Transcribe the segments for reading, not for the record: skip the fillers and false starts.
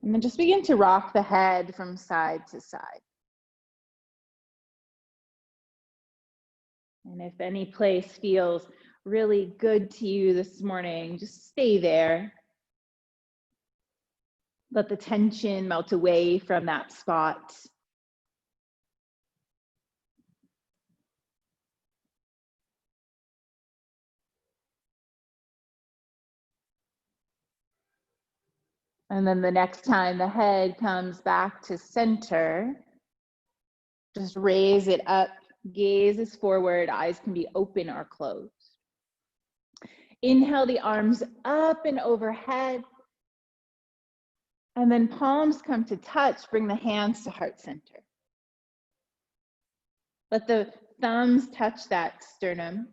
And then just begin to rock the head from side to side. And if any place feels really good to you this morning, just stay there. Let the tension melt away from that spot. And then the next time the head comes back to center, just raise it up, gaze is forward, eyes can be open or closed. Inhale the arms up and overhead. And then palms come to touch, bring the hands to heart center. Let the thumbs touch that sternum.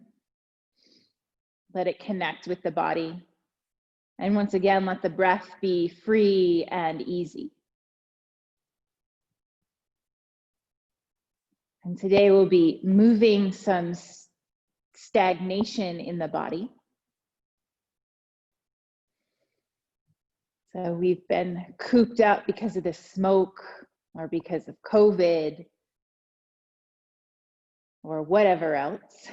Let it connect with the body. And once again, let the breath be free and easy. And today we'll be moving some stagnation in the body. So we've been cooped up because of the smoke or because of COVID or whatever else.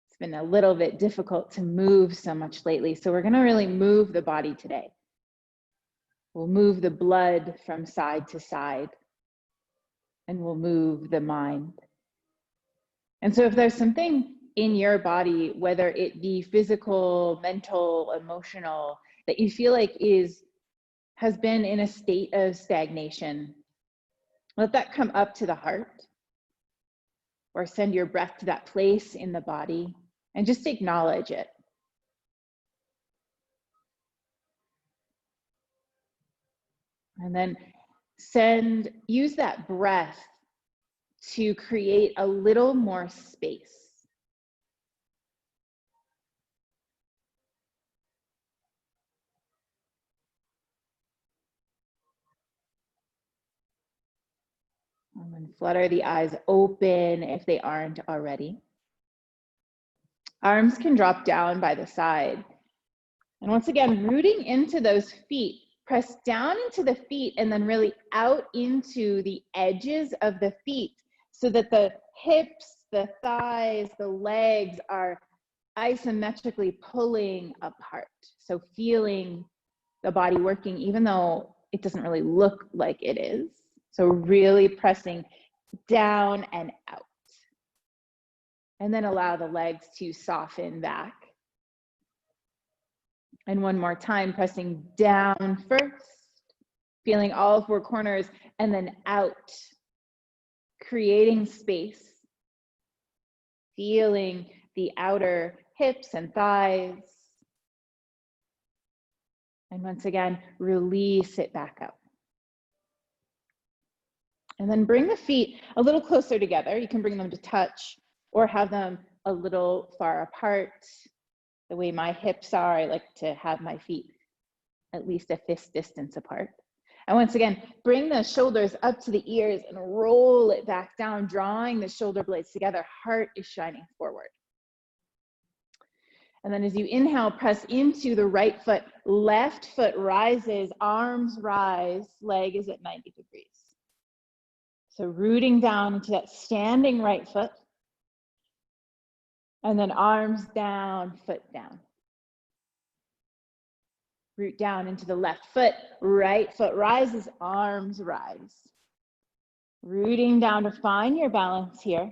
It's been a little bit difficult to move so much lately. So we're going to really move the body today. We'll move the blood from side to side and we'll move the mind. And so if there's something in your body, whether it be physical, mental, emotional, that you feel like has been in a state of stagnation, let that come up to the heart or send your breath to that place in the body and just acknowledge it. And then use that breath to create a little more space. And then flutter the eyes open if they aren't already. Arms can drop down by the side. And once again, rooting into those feet, press down into the feet and then really out into the edges of the feet so that the hips, the thighs, the legs are isometrically pulling apart. So feeling the body working even though it doesn't really look like it is. So really pressing down and out. And then allow the legs to soften back. And one more time, pressing down first, feeling all four corners, and then out, creating space, feeling the outer hips and thighs. And once again, release it back up. And then bring the feet a little closer together. You can bring them to touch or have them a little far apart. The way my hips are, I like to have my feet at least a fist distance apart. And once again, bring the shoulders up to the ears and roll it back down, drawing the shoulder blades together. Heart is shining forward. And then as you inhale, press into the right foot. Left foot rises, arms rise, leg is at 90 degrees. So rooting down into that standing right foot. And then arms down, foot down. Root down into the left foot, right foot rises, arms rise. Rooting down to find your balance here.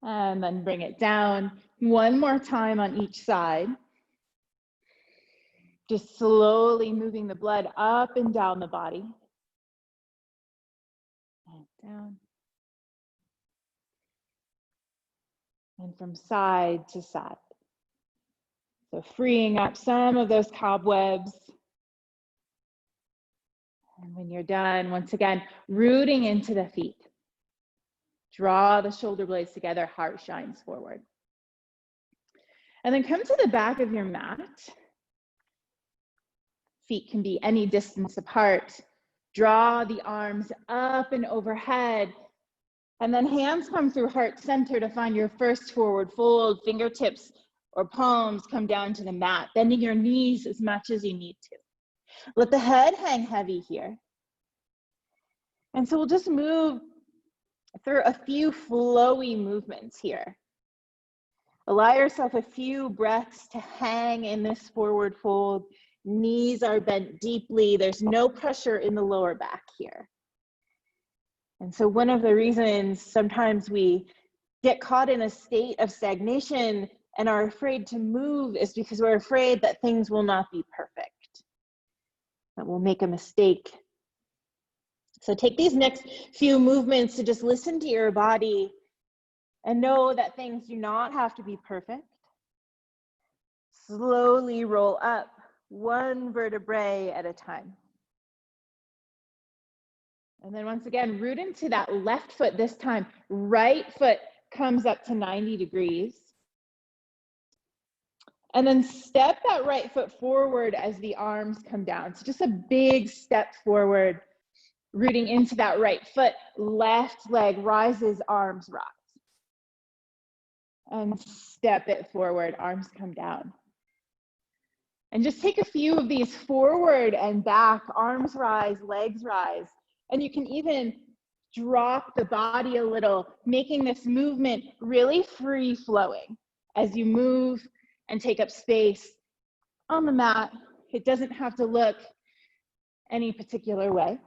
And then bring it down one more time on each side. Just slowly moving the blood up and down the body. And down. And from side to side. So freeing up some of those cobwebs. And when you're done, once again, rooting into the feet. Draw the shoulder blades together, heart shines forward. And then come to the back of your mat. Feet can be any distance apart. Draw the arms up and overhead. And then hands come through heart center to find your first forward fold. Fingertips or palms come down to the mat, bending your knees as much as you need to. Let the head hang heavy here. And so we'll just move through a few flowy movements here. Allow yourself a few breaths to hang in this forward fold. Knees are bent deeply. There's no pressure in the lower back here. And so one of the reasons sometimes we get caught in a state of stagnation and are afraid to move is because we're afraid that things will not be perfect, that we'll make a mistake. So take these next few movements to just listen to your body and know that things do not have to be perfect. Slowly roll up one vertebrae at a time. And then once again, root into that left foot this time. Right foot comes up to 90 degrees. And then step that right foot forward as the arms come down. So just a big step forward, rooting into that right foot. Left leg rises, arms rise. And step it forward, arms come down. And just take a few of these forward and back, arms rise, legs rise. And you can even drop the body a little, making this movement really free flowing as you move and take up space on the mat. It doesn't have to look any particular way.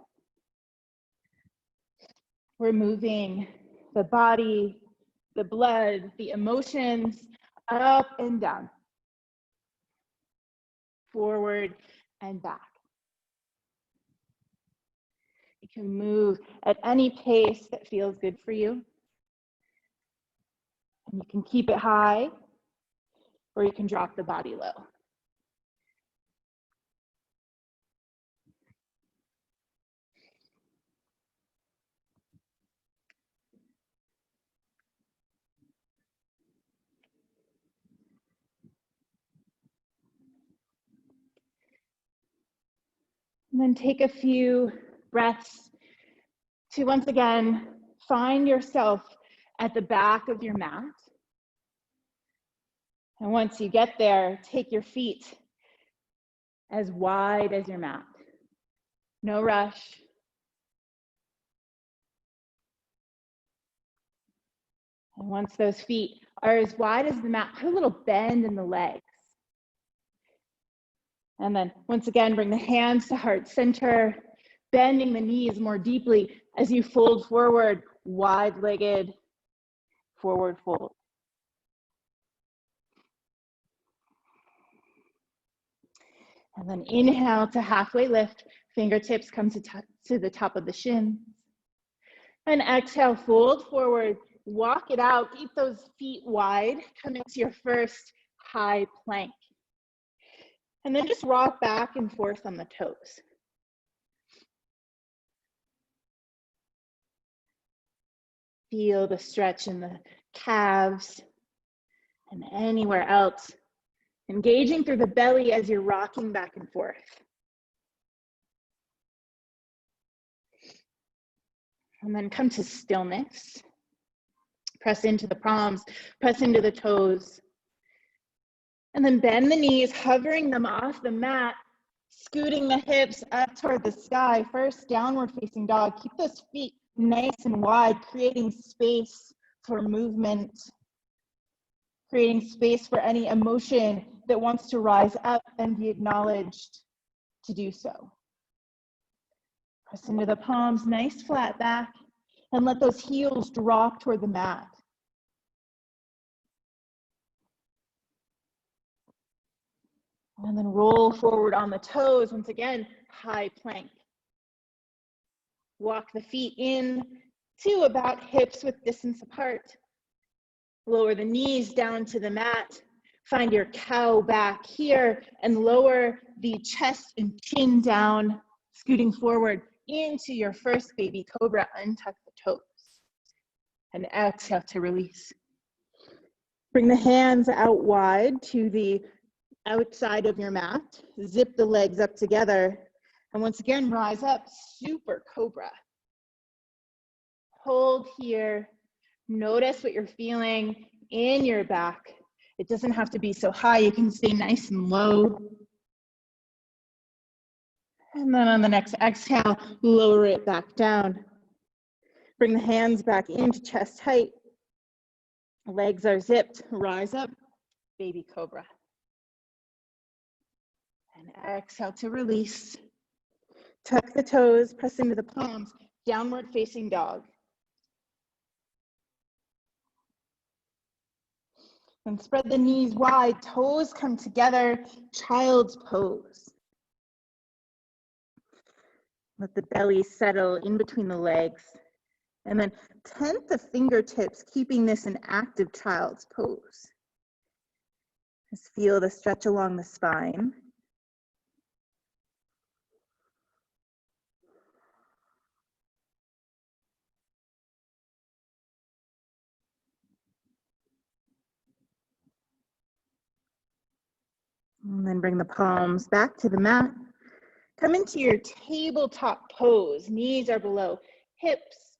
We're moving the body, the blood, the emotions up and down, forward and back. You can move at any pace that feels good for you. And you can keep it high, or you can drop the body low. And then take a few breaths to once again find yourself at the back of your mat. And once you get there, take your feet as wide as your mat. No rush. And once those feet are as wide as the mat, put a little bend in the legs. And then once again, bring the hands to heart center, bending the knees more deeply as you fold forward, wide-legged forward fold. And then inhale to halfway lift, fingertips come to the top of the shins. And exhale, fold forward, walk it out, keep those feet wide, come into your first high plank. And then just rock back and forth on the toes. Feel the stretch in the calves and anywhere else. Engaging through the belly as you're rocking back and forth. And then come to stillness. Press into the palms, press into the toes. And then bend the knees, hovering them off the mat, scooting the hips up toward the sky. First, downward facing dog. Keep those feet nice and wide, creating space for movement, creating space for any emotion that wants to rise up and be acknowledged to do so. Press into the palms, nice flat back, and let those heels drop toward the mat. And then roll forward on the toes. Once again, high plank. Walk the feet in to about hips width distance apart. Lower the knees down to the mat. Find your cow back here and lower the chest and chin down, scooting forward into your first baby cobra. Untuck the toes. And exhale to release. Bring the hands out wide to the outside of your mat. Zip the legs up together. And once again, rise up, super cobra. Hold here. Notice what you're feeling in your back. It doesn't have to be so high. You can stay nice and low. And then on the next exhale, lower it back down. Bring the hands back into chest height. Legs are zipped. Rise up, baby cobra. And exhale to release. Tuck the toes, press into the palms, downward facing dog. And spread the knees wide, toes come together, child's pose. Let the belly settle in between the legs. And then tent the fingertips, keeping this an active child's pose. Just feel the stretch along the spine. And then bring the palms back to the mat. Come into your tabletop pose. Knees are below hips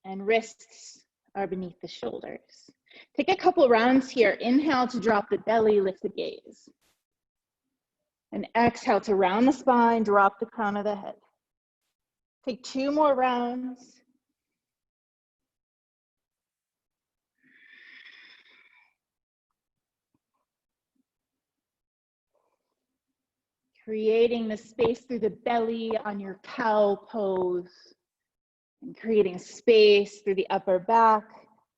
and wrists are beneath the shoulders. Take a couple rounds here. Inhale to drop the belly, lift the gaze. And exhale to round the spine, drop the crown of the head. Take 2 more rounds. Creating the space through the belly on your cow pose. And creating space through the upper back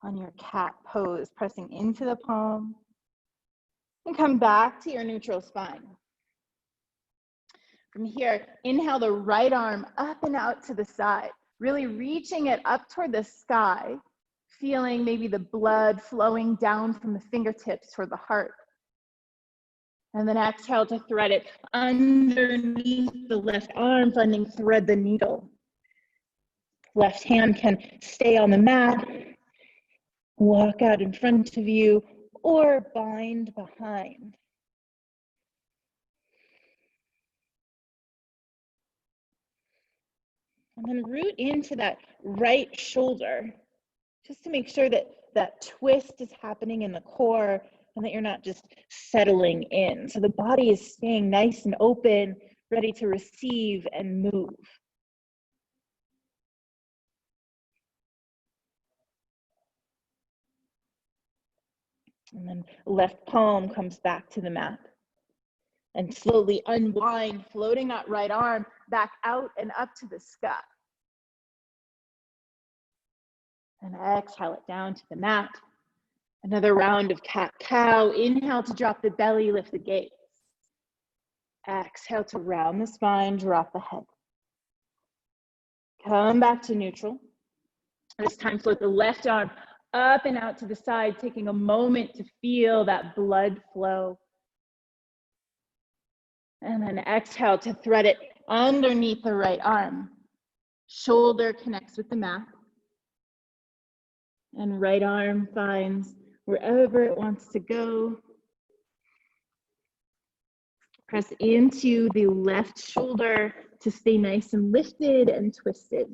on your cat pose, pressing into the palm. And come back to your neutral spine. From here, inhale the right arm up and out to the side, really reaching it up toward the sky, feeling maybe the blood flowing down from the fingertips toward the heart. And then exhale to thread it underneath the left arm, finding thread the needle. Left hand can stay on the mat, walk out in front of you, or bind behind. And then root into that right shoulder, just to make sure that that twist is happening in the core and that you're not just settling in. So the body is staying nice and open, ready to receive and move. And then left palm comes back to the mat. And slowly unwind, floating that right arm back out and up to the sky. And exhale it down to the mat. Another round of cat-cow. Inhale to drop the belly, lift the gaze. Exhale to round the spine, drop the head. Come back to neutral. This time float the left arm up and out to the side, taking a moment to feel that blood flow. And then exhale to thread it underneath the right arm. Shoulder connects with the mat. And right arm finds wherever it wants to go. Press into the left shoulder to stay nice and lifted and twisted.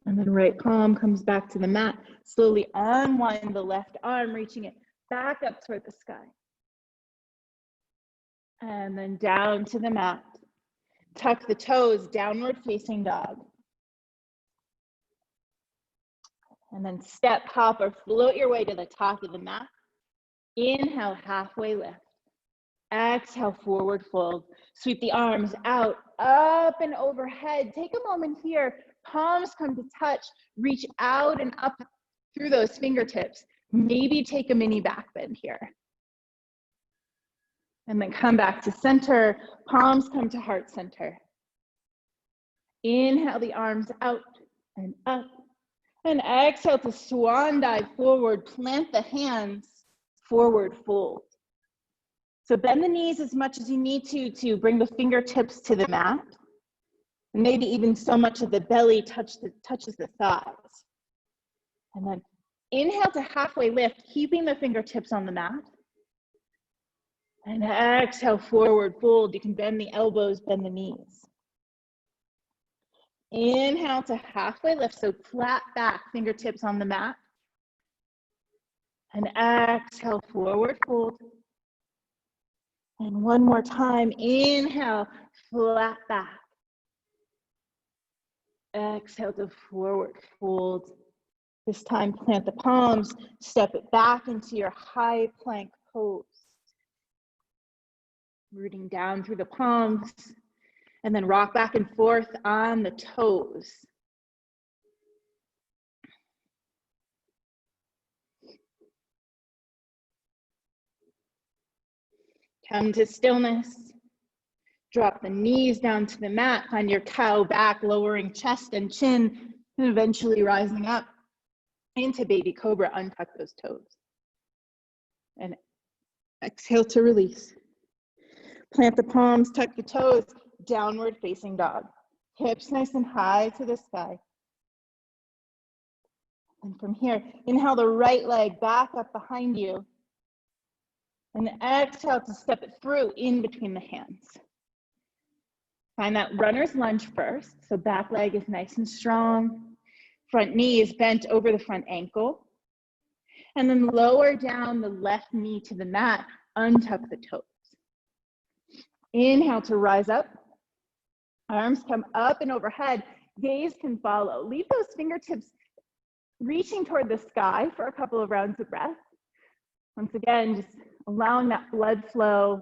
And then right palm comes back to the mat. Slowly unwind the left arm, reaching it back up toward the sky. And then down to the mat. Tuck the toes, downward facing dog. And then step, hop, or float your way to the top of the mat. Inhale, halfway lift. Exhale, forward fold. Sweep the arms out, up and overhead. Take a moment here. Palms come to touch. Reach out and up through those fingertips. Maybe take a mini back bend here. And then come back to center. Palms come to heart center. Inhale the arms out and up. And exhale to swan dive forward. Plant the hands, forward fold. So bend the knees as much as you need to bring the fingertips to the mat. And maybe even so much of the belly touches the thighs. And then inhale to halfway lift, keeping the fingertips on the mat. And exhale, forward fold. You can bend the elbows, bend the knees. Inhale to halfway lift, so flat back, fingertips on the mat. And exhale, forward fold. And one more time, inhale, flat back. Exhale to forward fold. This time, plant the palms, step it back into your high plank pose. Rooting down through the palms, and then rock back and forth on the toes. Come to stillness. Drop the knees down to the mat, find your cow back, lowering chest and chin, and eventually rising up into baby cobra. Untuck those toes. And exhale to release. Plant the palms, tuck the toes, downward facing dog. Hips nice and high to the sky. And from here, inhale the right leg back up behind you. And exhale to step it through in between the hands. Find that runner's lunge first. So back leg is nice and strong. Front knee is bent over the front ankle. And then lower down the left knee to the mat. Untuck the toes. Inhale to rise up. Arms come up and overhead. Gaze can follow. Leave those fingertips reaching toward the sky for a couple of rounds of breath. Once again, just allowing that blood flow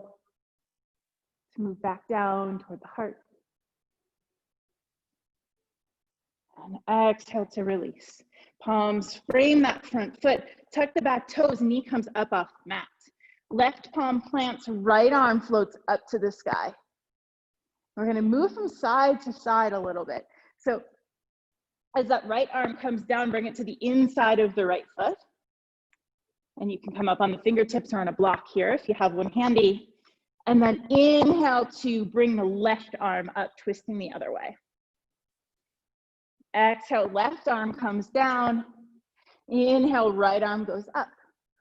to move back down toward the heart. And exhale to release. Palms frame that front foot. Tuck the back toes, knee comes up off the mat. Left palm plants, right arm floats up to the sky. We're gonna move from side to side a little bit. So as that right arm comes down, bring it to the inside of the right foot. And you can come up on the fingertips or on a block here if you have one handy. And then inhale to bring the left arm up, twisting the other way. Exhale, left arm comes down. Inhale, right arm goes up.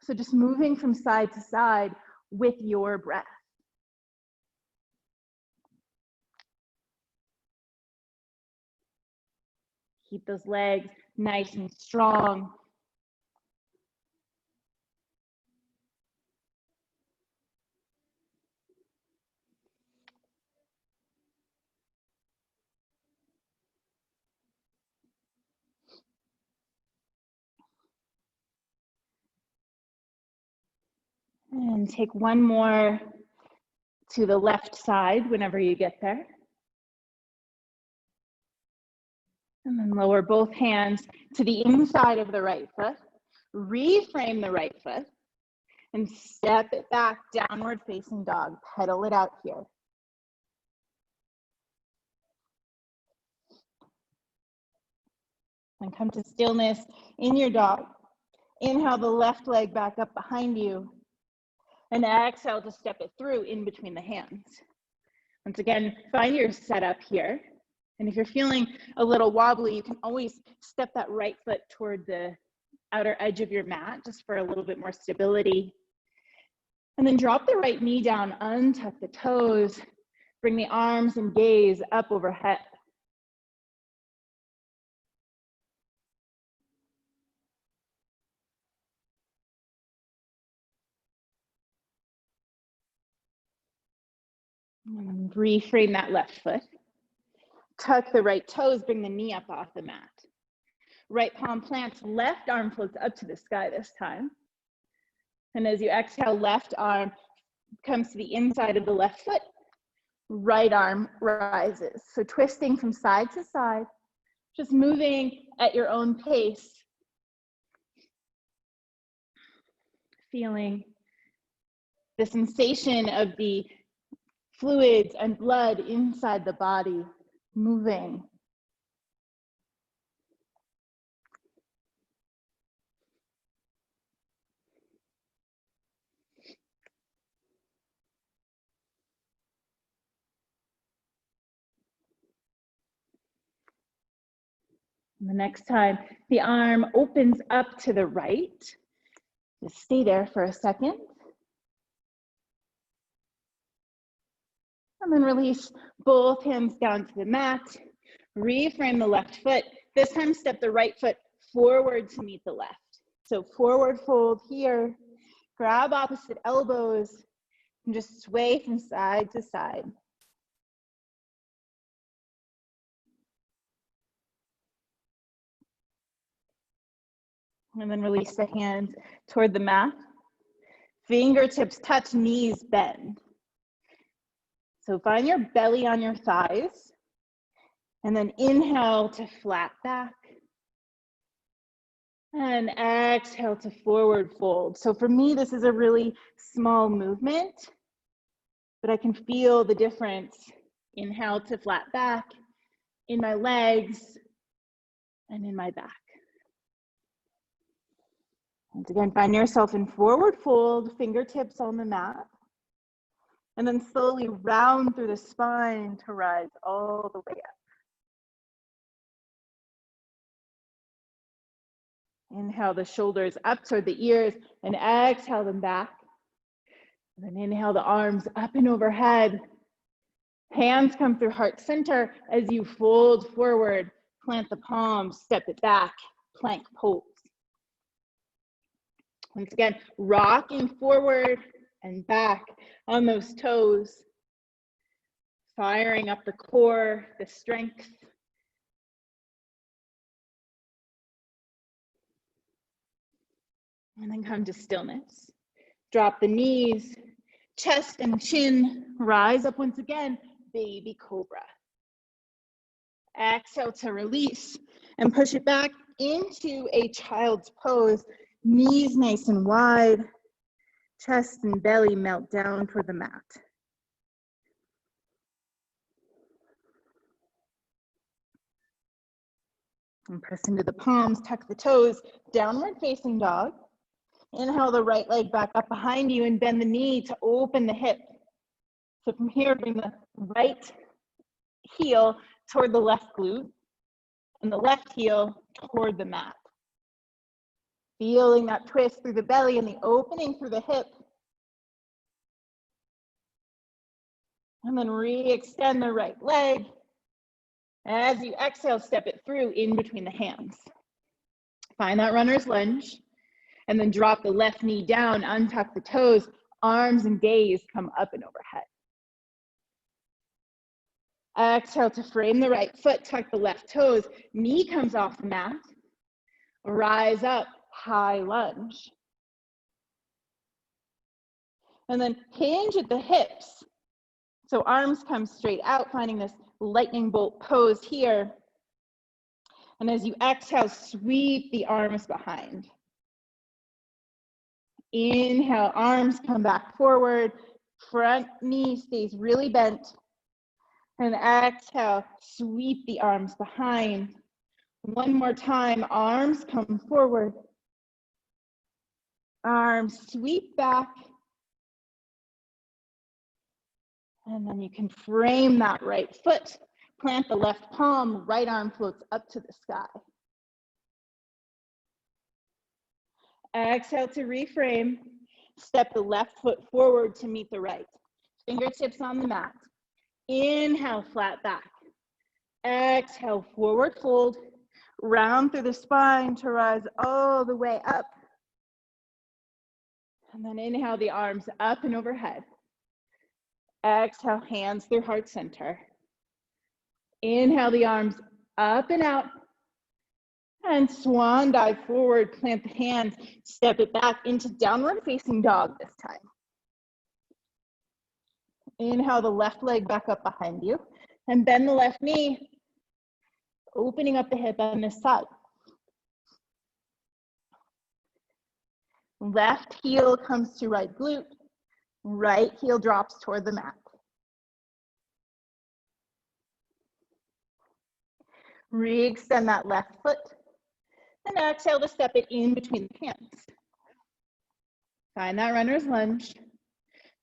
So just moving from side to side with your breath. Keep those legs nice and strong. And take one more to the left side whenever you get there. And then lower both hands to the inside of the right foot. Reframe the right foot and step it back, downward facing dog. Pedal it out here. And come to stillness in your dog. Inhale the left leg back up behind you. And exhale to step it through in between the hands. Once again, find your setup here. And if you're feeling a little wobbly, you can always step that right foot toward the outer edge of your mat, just for a little bit more stability. And then drop the right knee down, untuck the toes, bring the arms and gaze up overhead. And reframe that left foot. Tuck the right toes, bring the knee up off the mat. Right palm plants, left arm floats up to the sky this time. And as you exhale, left arm comes to the inside of the left foot. Right arm rises. So twisting from side to side, just moving at your own pace. Feeling the sensation of the fluids and blood inside the body moving. And the next time the arm opens up to the right, just stay there for a second. And then release both hands down to the mat. Reframe the left foot. This time step the right foot forward to meet the left. So forward fold here. Grab opposite elbows and just sway from side to side. And then release the hands toward the mat. Fingertips touch, knees bend. So find your belly on your thighs. And then inhale to flat back. And exhale to forward fold. So for me, this is a really small movement, but I can feel the difference. Inhale to flat back in my legs and in my back. Once again, find yourself in forward fold, fingertips on the mat. And then slowly round through the spine to rise all the way up. Inhale the shoulders up toward the ears and exhale them back. And then inhale the arms up and overhead. Hands come through heart center as you fold forward. Plant the palms, step it back, plank pose. Once again, rocking forward and back on those toes. Firing up the core, the strength. And then come to stillness. Drop the knees, chest and chin, rise up once again, baby cobra. Exhale to release and push it back into a child's pose. Knees nice and wide, chest and belly melt down toward the mat. And press into the palms, tuck the toes, downward facing dog. Inhale the right leg back up behind you and bend the knee to open the hip. So from here, bring the right heel toward the left glute and the left heel toward the mat. Feeling that twist through the belly and the opening through the hip. And then re-extend the right leg. As you exhale, step it through in between the hands. Find that runner's lunge. And then drop the left knee down, untuck the toes, arms and gaze come up and overhead. Exhale to frame the right foot, tuck the left toes, knee comes off the mat. Rise up, high lunge. And then hinge at the hips. So arms come straight out, finding this lightning bolt pose here. And as you exhale, sweep the arms behind. Inhale, arms come back forward, front knee stays really bent. And exhale, sweep the arms behind. One more time, arms come forward. Arms sweep back. And then you can frame that right foot, plant the left palm, right arm floats up to the sky. Exhale to reframe. Step the left foot forward to meet the right. Fingertips on the mat. Inhale, flat back. Exhale, forward fold. Round through the spine to rise all the way up. And then inhale the arms up and overhead. Exhale, hands through heart center. Inhale the arms up and out. And swan dive forward, plant the hands, step it back into downward facing dog this time. Inhale the left leg back up behind you and bend the left knee, opening up the hip on this side. Left heel comes to right glute, right heel drops toward the mat. Re-extend that left foot. And exhale to step it in between the hands. Find that runner's lunge.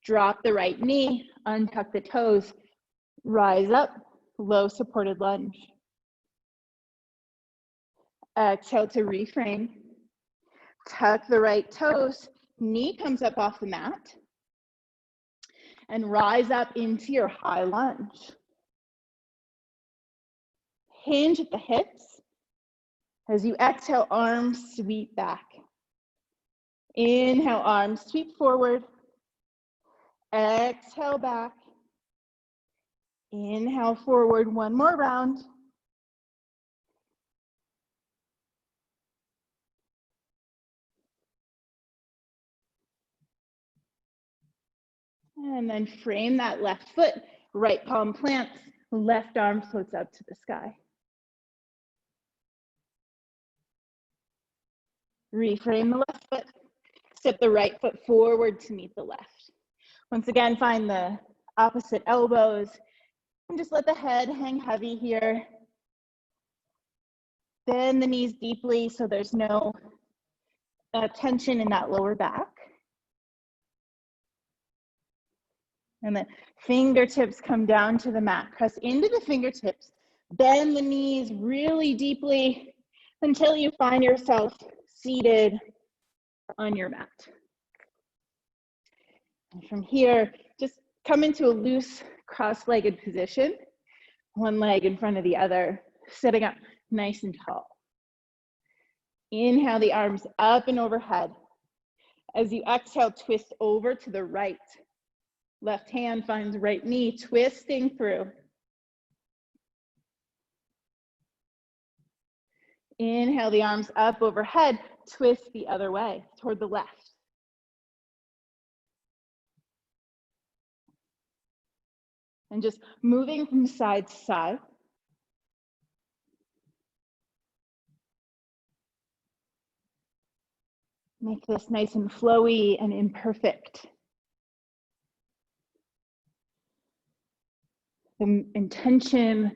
Drop the right knee, untuck the toes, rise up, low supported lunge. Exhale to reframe. Tuck the right toes, knee comes up off the mat. and rise up into your high lunge. Hinge at the hips. As you exhale, arms sweep back. Inhale, arms sweep forward. Exhale back. Inhale forward, one more round. And then frame that left foot, right palm plants, left arm floats up to the sky. Reframe the left foot, step the right foot forward to meet the left. Once again, find the opposite elbows and just let the head hang heavy here. Bend the knees deeply so there's no tension in that lower back. And the fingertips come down to the mat. Press into the fingertips. Bend the knees really deeply until you find yourself seated on your mat. And from here, just come into a loose cross-legged position. One leg in front of the other, sitting up nice and tall. Inhale the arms up and overhead. As you exhale, twist over to the right. Left hand finds right knee, twisting through. Inhale the arms up overhead, twist the other way, toward the left. And just moving from side to side. Make this nice and flowy and imperfect. The intention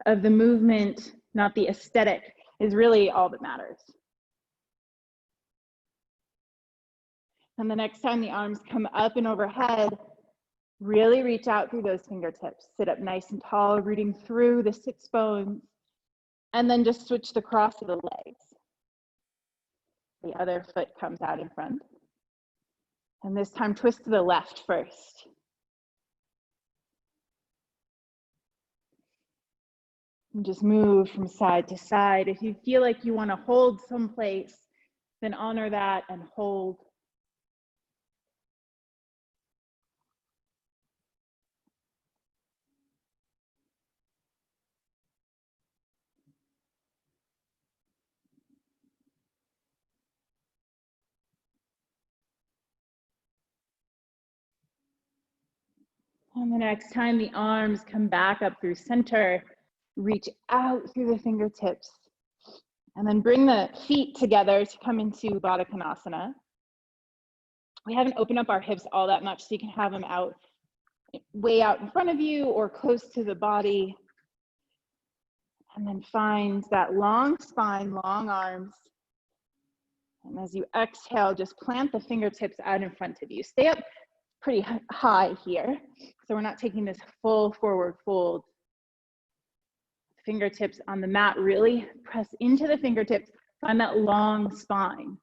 of the movement, not the aesthetic, is really all that matters. And the next time the arms come up and overhead, really reach out through those fingertips. Sit up nice and tall, rooting through the sits bones, and then just switch the cross of the legs. The other foot comes out in front. And this time, twist to the left first. And just move from side to side. If you feel like you want to hold someplace, then honor that and hold. And the next time the arms come back up through center, reach out through the fingertips. And then bring the feet together to come into Baddha Konasana. We haven't opened up our hips all that much, so you can have them out, way out in front of you or close to the body. And then find that long spine, long arms. And as you exhale, just plant the fingertips out in front of you. Stay up pretty high here, so we're not taking this full forward fold. Fingertips on the mat, really press into the fingertips, find that long spine.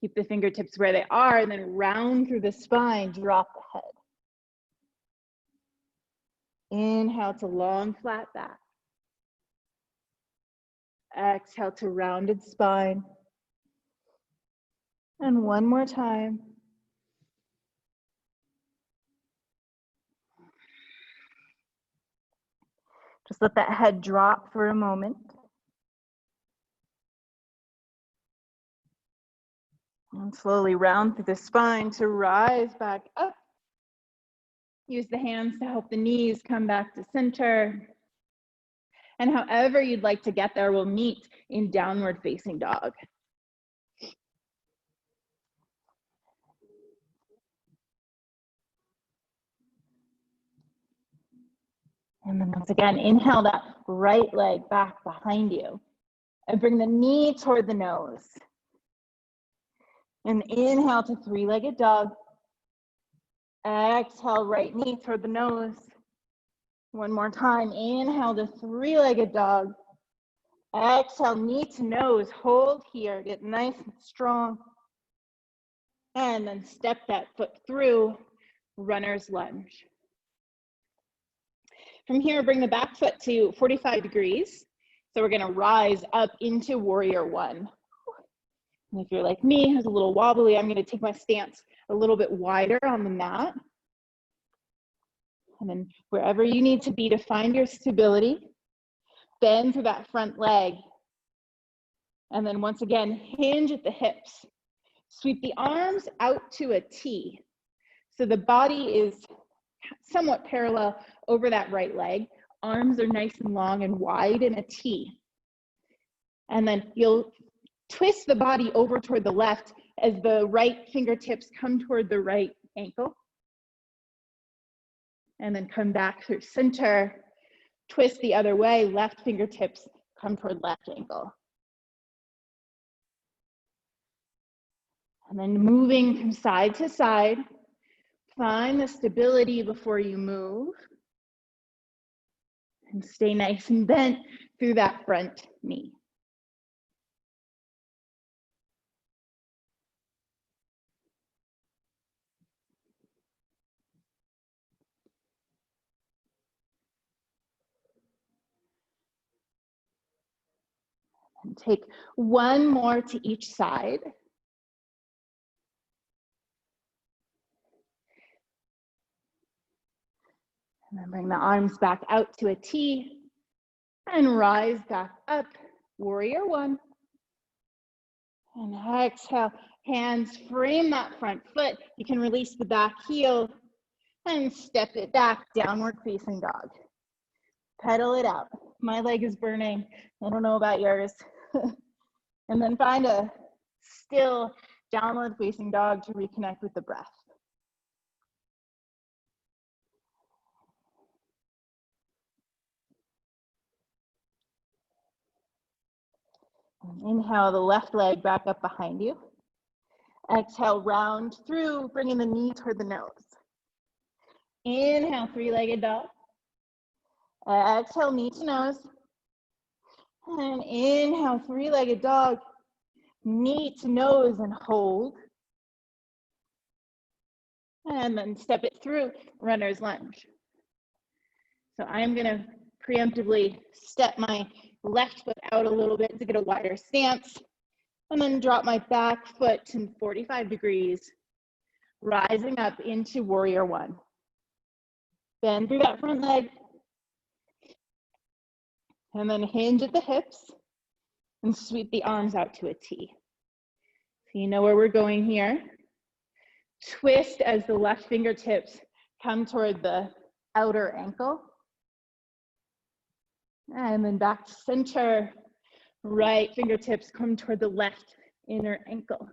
Keep the fingertips where they are, and then round through the spine, drop the head. Inhale to long, flat back. Exhale to rounded spine. And one more time. Just let that head drop for a moment. And slowly round through the spine to rise back up. Use the hands to help the knees come back to center. And however you'd like to get there, we'll meet in downward facing dog. And then once again, inhale that right leg back behind you. And bring the knee toward the nose. And inhale to three-legged dog. Exhale, right knee toward the nose. One more time, inhale to three-legged dog. Exhale, knee to nose, hold here, get nice and strong. And then step that foot through, runner's lunge. From here, bring the back foot to 45 degrees. So we're gonna rise up into warrior one. And if you're like me, who's a little wobbly, I'm gonna take my stance a little bit wider on the mat. And then wherever you need to be to find your stability, bend through that front leg. And then once again, hinge at the hips. Sweep the arms out to a T. So the body is somewhat parallel over that right leg. Arms are nice and long and wide in a T. And then you'll twist the body over toward the left as the right fingertips come toward the right ankle. And then come back through center, twist the other way, left fingertips come toward left ankle. And then moving from side to side, find the stability before you move. And stay nice and bent through that front knee. And take one more to each side. And then bring the arms back out to a T and rise back up, warrior one. And exhale, hands frame that front foot. You can release the back heel and step it back, downward facing dog. Pedal it out. My leg is burning. I don't know about yours. And then find a still downward facing dog to reconnect with the breath. And inhale the left leg back up behind you. Exhale, round through, bringing the knee toward the nose. Inhale, three-legged dog. Exhale, knee to nose. And inhale, three-legged dog. Knee to nose and hold. And then step it through, runner's lunge. So I'm gonna preemptively step my left foot out a little bit to get a wider stance. And then drop my back foot to 45 degrees, rising up into warrior one. Bend through that front leg. And then hinge at the hips and sweep the arms out to a T. So you know where we're going here. Twist as the left fingertips come toward the outer ankle. And then back to center. Right fingertips come toward the left inner ankle.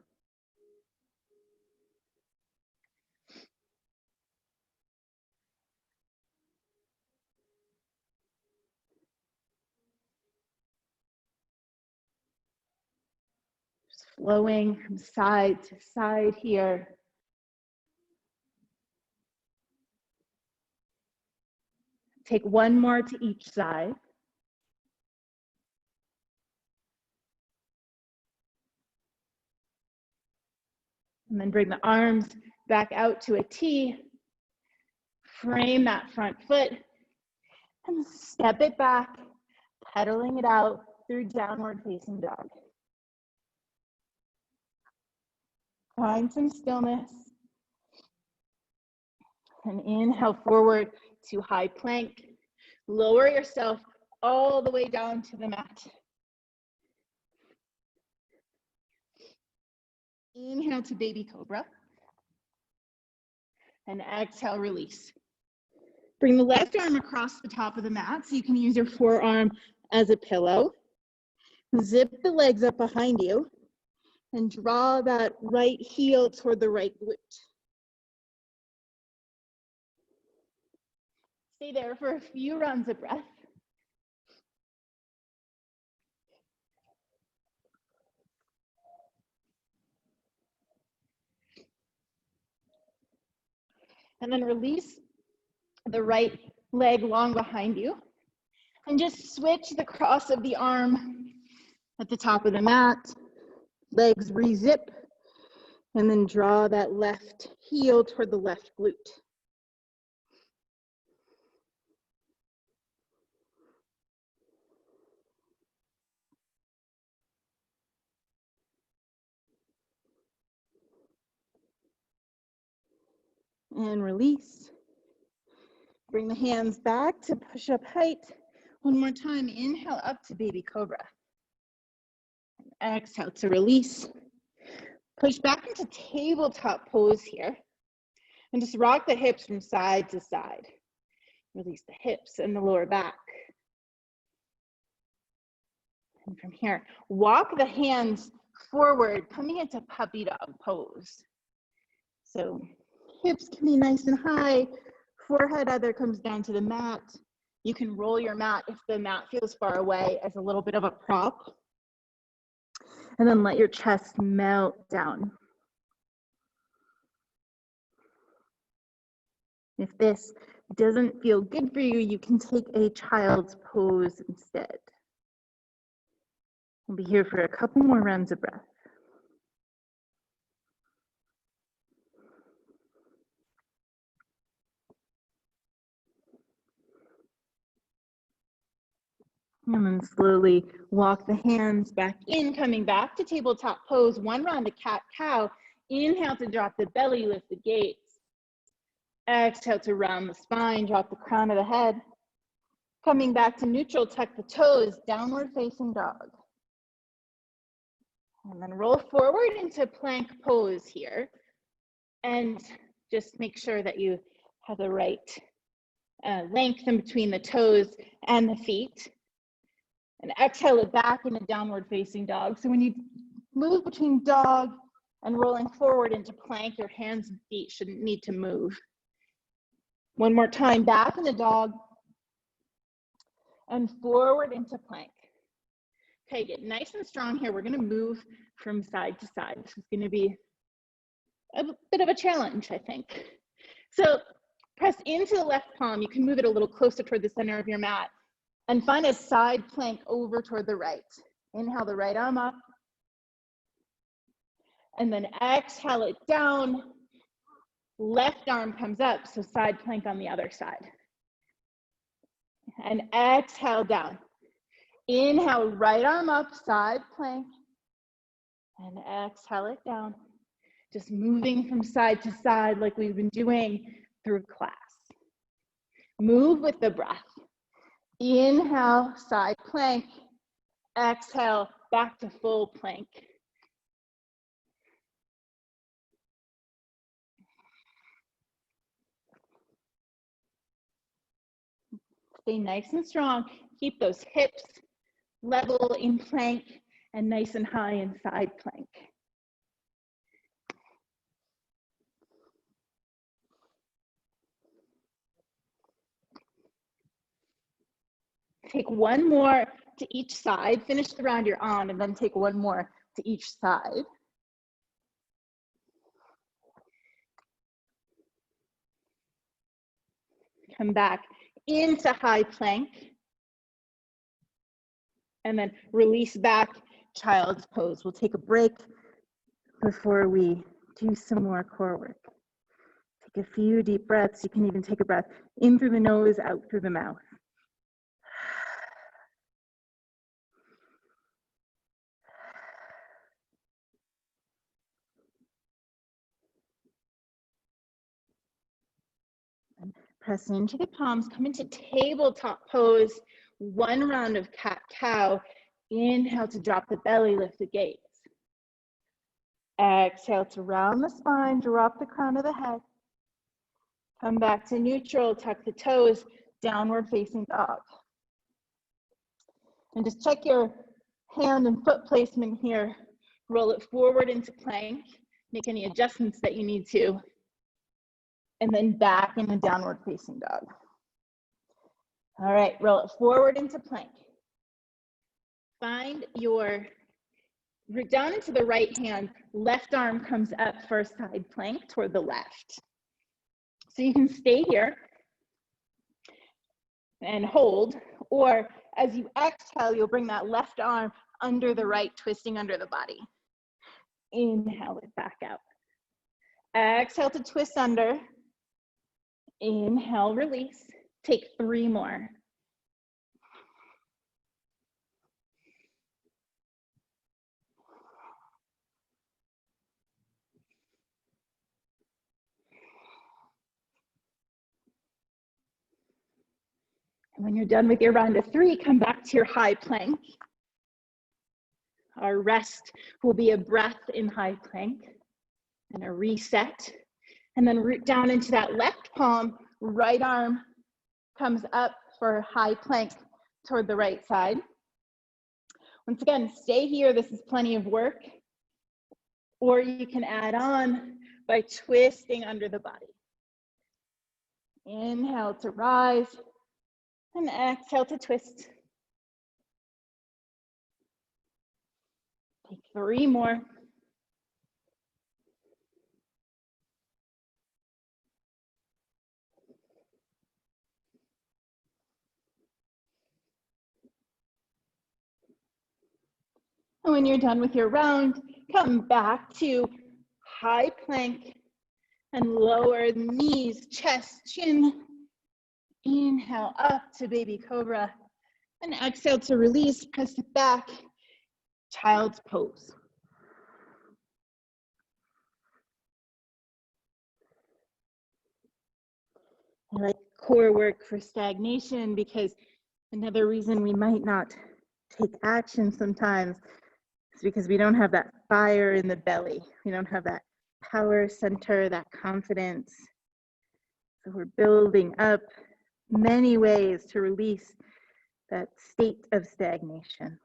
Just flowing from side to side here. Take one more to each side. And then bring the arms back out to a T. Frame that front foot and step it back, pedaling it out through downward facing dog. Find some stillness. And inhale forward to high plank. Lower yourself all the way down to the mat. Inhale to baby cobra. And exhale, release. Bring the left arm across the top of the mat so you can use your forearm as a pillow. Zip the legs up behind you and draw that right heel toward the right glute. Stay there for a few rounds of breath. And then release the right leg long behind you. And just switch the cross of the arm at the top of the mat. Legs re-zip. And then draw that left heel toward the left glute. And release. Bring the hands back to push-up height. One more time, inhale up to baby cobra. Exhale to release. Push back into tabletop pose here. And just rock the hips from side to side. Release the hips and the lower back. And from here, walk the hands forward, coming into puppy dog pose. So hips can be nice and high. Forehead either comes down to the mat. You can roll your mat if the mat feels far away as a little bit of a prop. And then let your chest melt down. If this doesn't feel good for you, you can take a child's pose instead. We'll be here for a couple more rounds of breath. And then slowly walk the hands back in, coming back to tabletop pose. One round of cat-cow. Inhale to drop the belly, lift the gaze. Exhale to round the spine, drop the crown of the head. Coming back to neutral, tuck the toes, downward facing dog. And then roll forward into plank pose here. And just make sure that you have the right length in between the toes and the feet. And exhale it back into downward facing dog. So when you move between dog and rolling forward into plank, your hands and feet shouldn't need to move. One more time, back into dog and forward into plank. Okay, get nice and strong here. We're gonna move from side to side. This is gonna be a bit of a challenge, I think. So press into the left palm. You can move it a little closer toward the center of your mat and find a side plank over toward the right. Inhale the right arm up. And then exhale it down. Left arm comes up, so side plank on the other side. And exhale down. Inhale, right arm up, side plank. And exhale it down. Just moving from side to side like we've been doing through class. Move with the breath. Inhale, side plank. Exhale, back to full plank. Stay nice and strong. Keep those hips level in plank and nice and high in side plank. Take one more to each side. Finish the round you're on, and then take one more to each side. Come back into high plank. And then release back, child's pose. We'll take a break before we do some more core work. Take a few deep breaths. You can even take a breath in through the nose, out through the mouth. And press into the palms, come into tabletop pose. One round of cat-cow. Inhale to drop the belly, lift the gaze. Exhale to round the spine, drop the crown of the head. Come back to neutral, tuck the toes, downward facing dog. And just check your hand and foot placement here. Roll it forward into plank. Make any adjustments that you need to. And then back in the downward facing dog. All right, roll it forward into plank. Find your root down into the right hand. Left arm comes up for side plank toward the left. So you can stay here and hold, or as you exhale, you'll bring that left arm under the right, twisting under the body. Inhale it back out. Exhale to twist under. Inhale, release. Take 3 more. When you're done with your round of 3, come back to your high plank. Our rest will be a breath in high plank and a reset. And then root down into that left palm, right arm comes up for high plank toward the right side. Once again, stay here. This is plenty of work. Or you can add on by twisting under the body. Inhale to rise and exhale to twist. Take 3 more. And when you're done with your round, come back to high plank and lower the knees, chest, chin. Inhale up to baby cobra and exhale to release, press it back, child's pose. I like core work for stagnation because another reason we might not take action sometimes is because we don't have that fire in the belly. We don't have that power center, that confidence. So we're building up many ways to release that state of stagnation.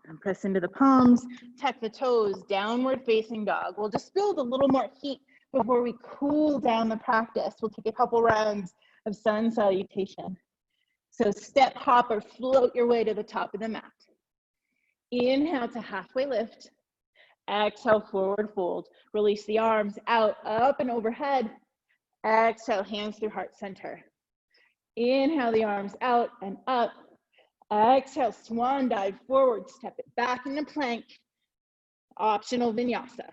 And press into the palms, tuck the toes, downward facing dog. We'll just build a little more heat before we cool down the practice. We'll take a couple rounds of sun salutation. So step, hop, or float your way to the top of the mat. Inhale to halfway lift. Exhale, forward fold. Release the arms out, up and overhead. Exhale, hands through heart center. Inhale the arms out and up. Exhale, swan dive forward, step it back into plank. Optional vinyasa.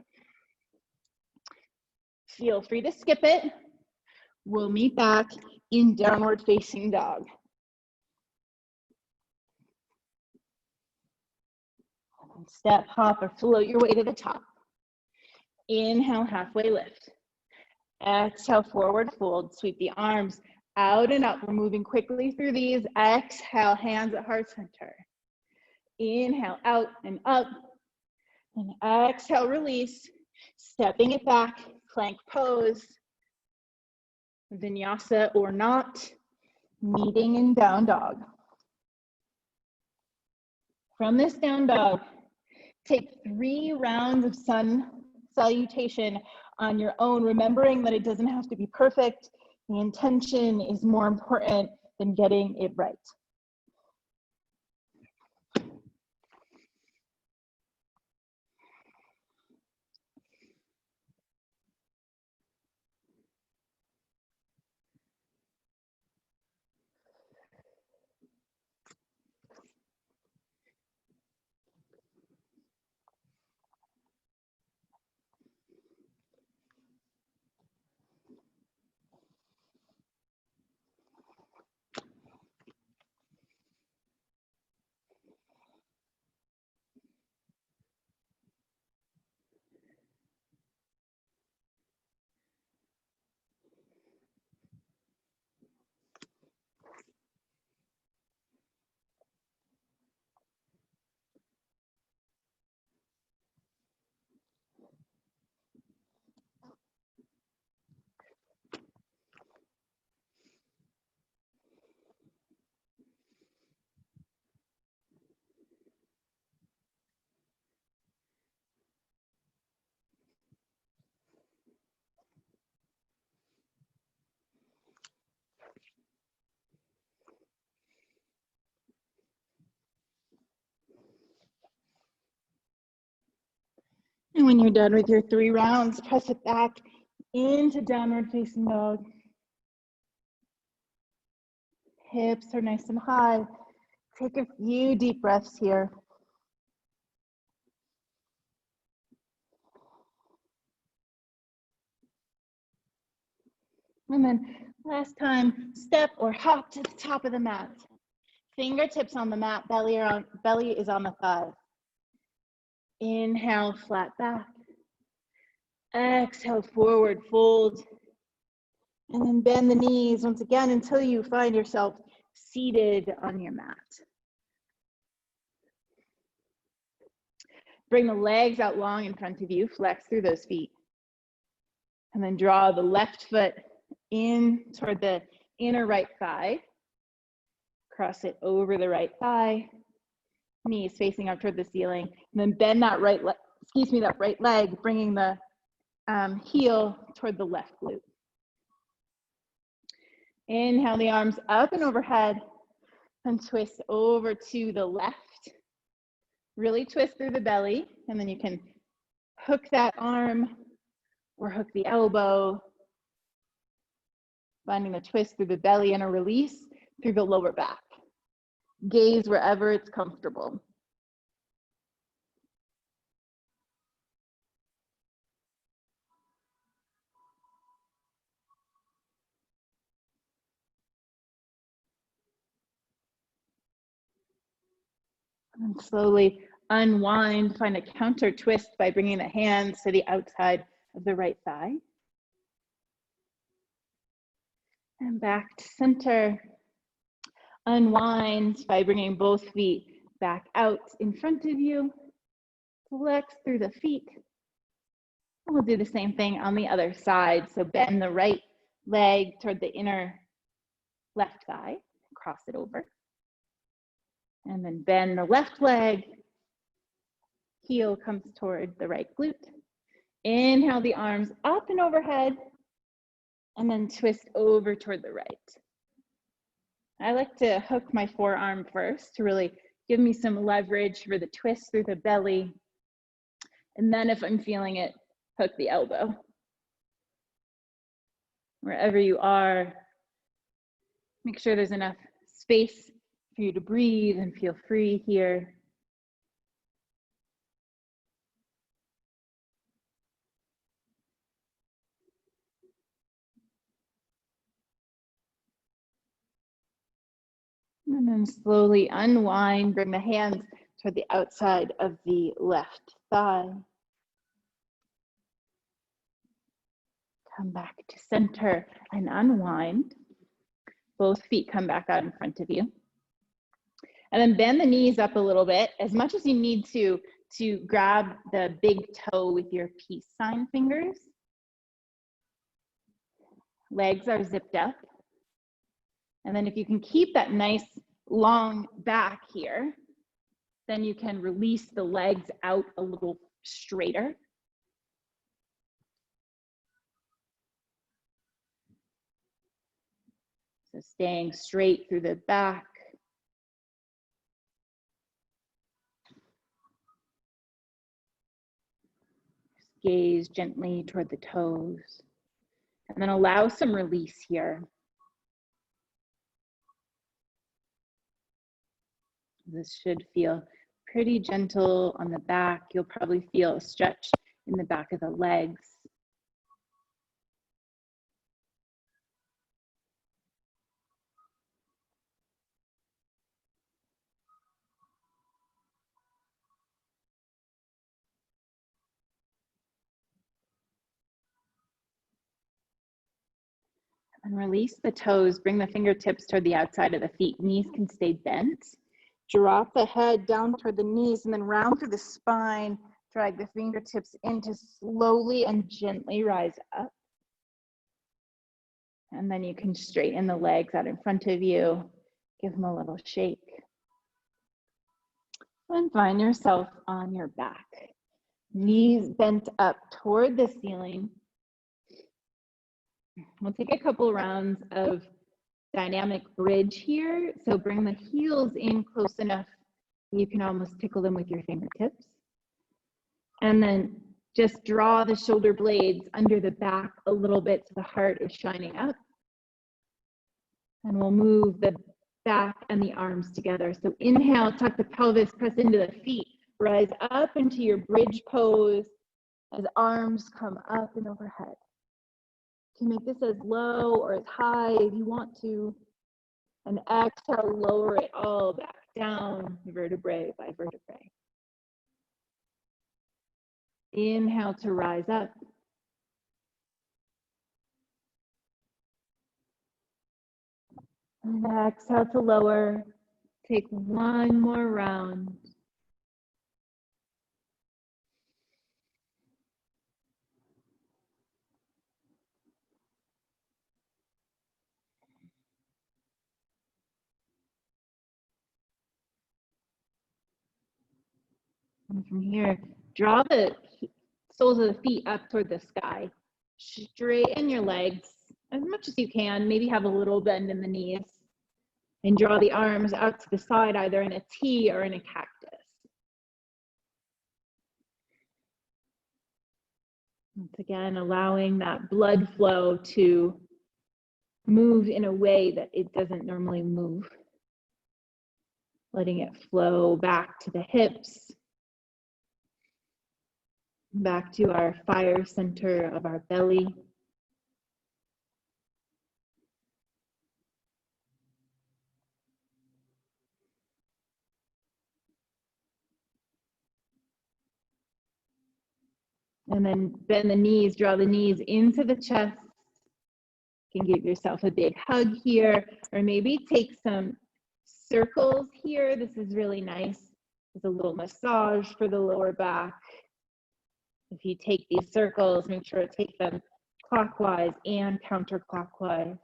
Feel free to skip it. We'll meet back in downward facing dog. Step, hop, or float your way to the top. Inhale, halfway lift. Exhale, forward fold. Sweep the arms out and up. We're moving quickly through these. Exhale, hands at heart center. Inhale, out and up. And exhale, release. Stepping it back, plank pose. Vinyasa or not. Meeting in down dog. From this down dog, take 3 rounds of sun salutation on your own, remembering that it doesn't have to be perfect. The intention is more important than getting it right. And when you're done with your 3 rounds, press it back into downward facing dog. Hips are nice and high. Take a few deep breaths here. And then last time, step or hop to the top of the mat. Fingertips on the mat, belly is on the thigh. Inhale, flat back. Exhale, forward fold. And then bend the knees once again until you find yourself seated on your mat. Bring the legs out long in front of you, flex through those feet. And then draw the left foot in toward the inner right thigh. Cross it over the right thigh. Knees facing up toward the ceiling. And then bend that right leg, bringing the heel toward the left glute. Inhale the arms up and overhead and twist over to the left. Really twist through the belly, and then you can hook that arm or hook the elbow, finding the twist through the belly and a release through the lower back. Gaze wherever it's comfortable. And slowly unwind, find a counter twist by bringing the hands to the outside of the right thigh. And back to center. Unwind by bringing both feet back out in front of you. Flex through the feet. And we'll do the same thing on the other side. So bend the right leg toward the inner left thigh, cross it over. And then bend the left leg, heel comes toward the right glute. Inhale the arms up and overhead, and then twist over toward the right. I like to hook my forearm first to really give me some leverage for the twist through the belly. And then if I'm feeling it, hook the elbow. Wherever you are, make sure there's enough space for you to breathe and feel free here. And then slowly unwind, bring the hands toward the outside of the left thigh. Come back to center and unwind. Both feet come back out in front of you. And then bend the knees up a little bit, as much as you need to grab the big toe with your peace sign fingers. Legs are zipped up. And then if you can keep that nice long back here, then you can release the legs out a little straighter. So staying straight through the back. Gaze gently toward the toes. And then allow some release here. This should feel pretty gentle on the back. You'll probably feel a stretch in the back of the legs. And release the toes, bring the fingertips toward the outside of the feet. Knees can stay bent. Drop the head down toward the knees and then round through the spine. Drag the fingertips in to slowly and gently rise up. And then you can straighten the legs out in front of you. Give them a little shake. And find yourself on your back. Knees bent up toward the ceiling. We'll take a couple rounds of dynamic bridge here. So bring the heels in close enough you can almost tickle them with your fingertips. And then just draw the shoulder blades under the back a little bit so the heart is shining up. And we'll move the back and the arms together. So inhale, tuck the pelvis, press into the feet. Rise up into your bridge pose as arms come up and overhead. You can make this as low or as high as you want to. And exhale, lower it all back down, vertebrae by vertebrae. Inhale to rise up. And exhale to lower. Take one more round. And from here, draw the soles of the feet up toward the sky. Straighten your legs as much as you can. Maybe have a little bend in the knees. And draw the arms out to the side, either in a T or in a cactus. Once again, allowing that blood flow to move in a way that it doesn't normally move. Letting it flow back to the hips, back to our fire center of our belly. And then bend the knees, draw the knees into the chest. You can give yourself a big hug here, or maybe take some circles here. This is really nice. It's a little massage for the lower back. If you take these circles, make sure to take them clockwise and counterclockwise.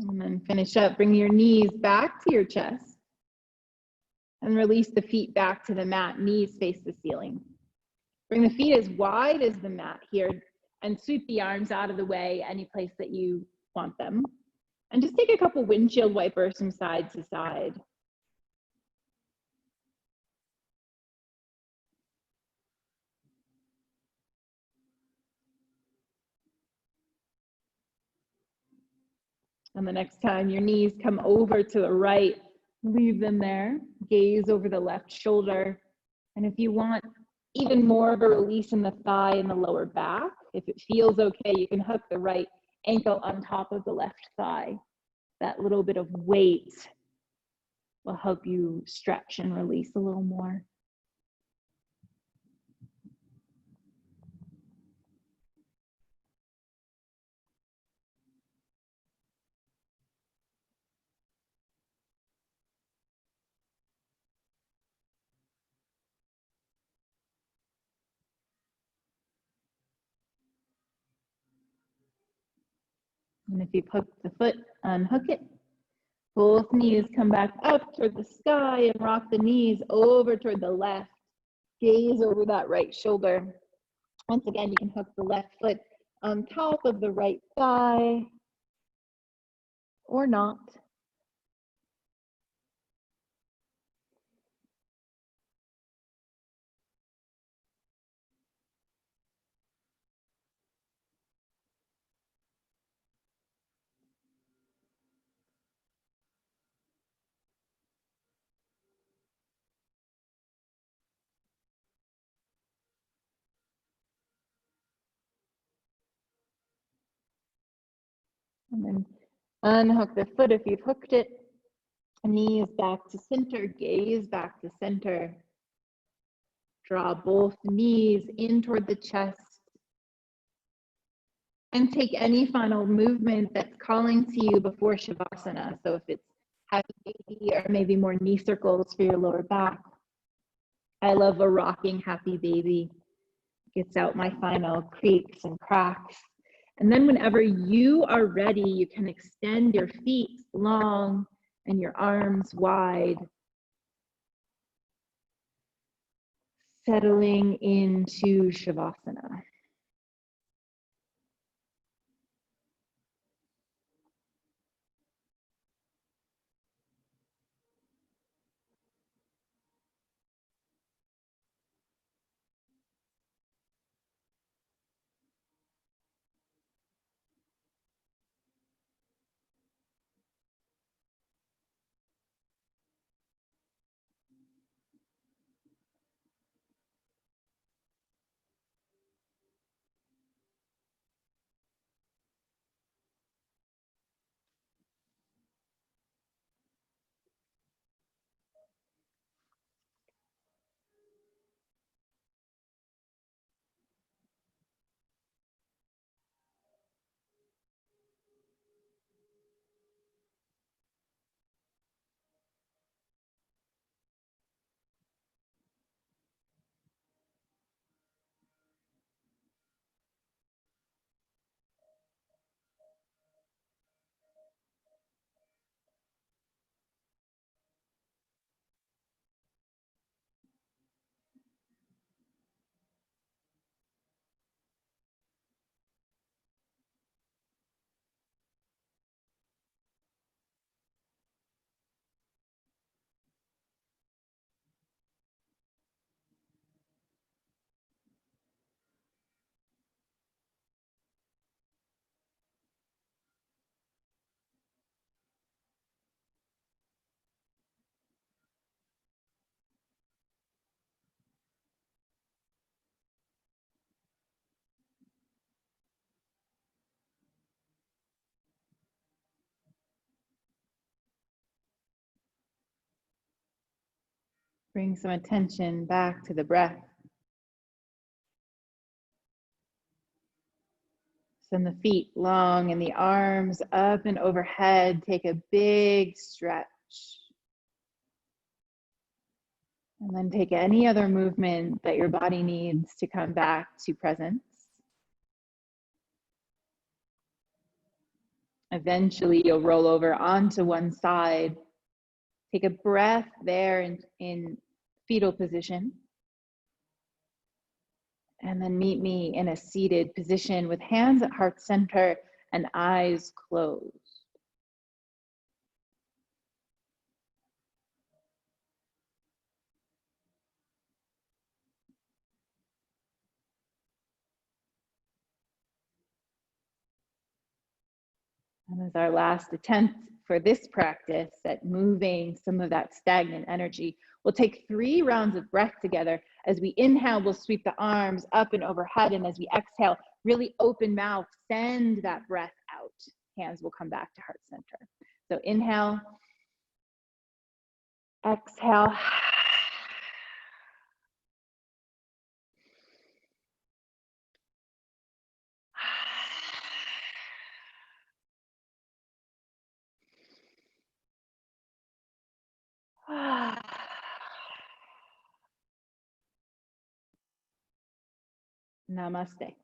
And then finish up, bring your knees back to your chest and release the feet back to the mat, knees face the ceiling. Bring the feet as wide as the mat here and sweep the arms out of the way, any place that you want them. And just take a couple windshield wipers from side to side. And the next time your knees come over to the right, leave them there. Gaze over the left shoulder. And if you want even more of a release in the thigh and the lower back, if it feels okay, you can hook the right ankle on top of the left thigh. That little bit of weight will help you stretch and release a little more. And if you've hooked the foot, unhook it. Both knees come back up toward the sky and rock the knees over toward the left. Gaze over that right shoulder. Once again, you can hook the left foot on top of the right thigh or not. And then unhook the foot if you've hooked it. Knees back to center, gaze back to center. Draw both knees in toward the chest. And take any final movement that's calling to you before Shavasana. So if it's happy baby or maybe more knee circles for your lower back. I love a rocking happy baby. Gets out my final creaks and cracks. And then whenever you are ready, you can extend your feet long and your arms wide. Settling into Shavasana. Bring some attention back to the breath. Send the feet long and the arms up and overhead. Take a big stretch. And then take any other movement that your body needs to come back to presence. Eventually, you'll roll over onto one side. Take a breath there in fetal position. And then meet me in a seated position with hands at heart center and eyes closed. And as our last attempt for this practice at moving some of that stagnant energy, we'll take 3 rounds of breath together. As we inhale, we'll sweep the arms up and overhead. And as we exhale, really open mouth, send that breath out. Hands will come back to heart center. So inhale, exhale. Namaste.